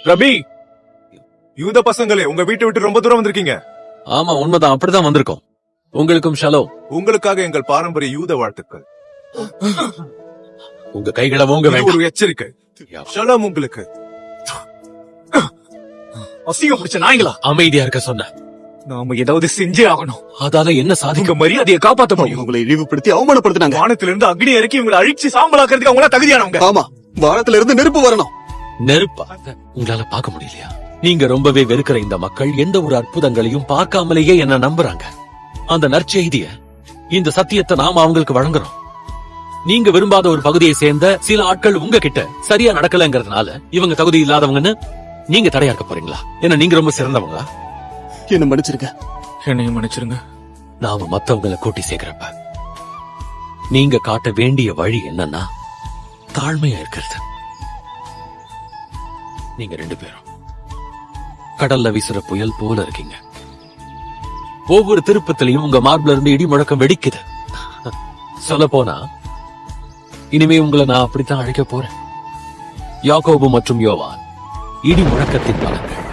ரபி, யூத பசங்களே, உங்க வீட்டை விட்டு ரொம்ப தூரம் வந்திருக்கீங்க. ஆமா, உண்மைதான். அப்படிதான் வந்திருக்கோம். உங்களுக்கும் ஷலோம். உங்களுக்காக எங்கள் பாரம்பரிய யூத வாழ்த்துக்கள். உங்க கைகளை ஓங்க இது வேண்டாம். ஒரு எச்சரிக்கை. ஷலோம் உங்களுக்கு. அசிங்கம் பிடிச்ச நாய்களா, அமைதியா இருக்க சொன்ன. நாம ஏதாவது செஞ்சே ஆகணும். அதால என்ன உங்க சாதிக்க? மரியாதையை காப்பாத்த முடியும். உங்களை இழிவுபடுத்தி அவமானப்படுத்தினாங்க. வானத்துல இருந்து அக்னி இறக்கி உங்களை அழிச்சு சாம்பலாக்குறதுக்கு அவங்கள தகுதியானவங்க. ஆமா, வானத்துல இருந்து நெருப்பு வரணும். நெருப்பா? உங்களால பார்க்க முடியலையா? நீங்க ரொம்பவே வெறுக்கிற இந்த மக்கள் எந்த ஒரு அற்புதங்களையும் பார்க்காமலேயே என்ன நம்புறாங்க. அந்த நற்செய்திய, இந்த சத்தியத்தை நாம அவங்களுக்கு வழங்குறோம். நீங்க விரும்பாத ஒரு பகுதியை சேர்ந்த சில ஆட்கள் உங்ககிட்ட சரியா நடக்கலங்கிறதுனால இவங்க தகுதி இல்லாதவங்கன்னு நீங்க தடையா இருக்க போறீங்களா? என்ன நீங்க ரொம்ப சிறந்தவங்களா? என்ன மன்னிச்சிருங்க. என்னையும் மன்னிச்சிருங்க. நாம மத்தவங்களை கூட்டி சேர்க்கிறப்ப நீங்க காட்ட வேண்டிய வழி என்னன்னா தாழ்மையா இருக்கிறது. நீங்க 2 பேரும் கடல்ல வீசுற புயல் போல இருக்கீங்க. ஒவ்வொரு திருப்பத்திலையும் உங்க மார்பில இருந்து இடி முழக்கம் வெடிக்குது. சொல்ல போனா இனிமே உங்களை நான் அப்படித்தான் அழைக்க போறேன். யாக்கோபு மற்றும் யோவான், இடி முழக்கத்தின் பலன்கள்.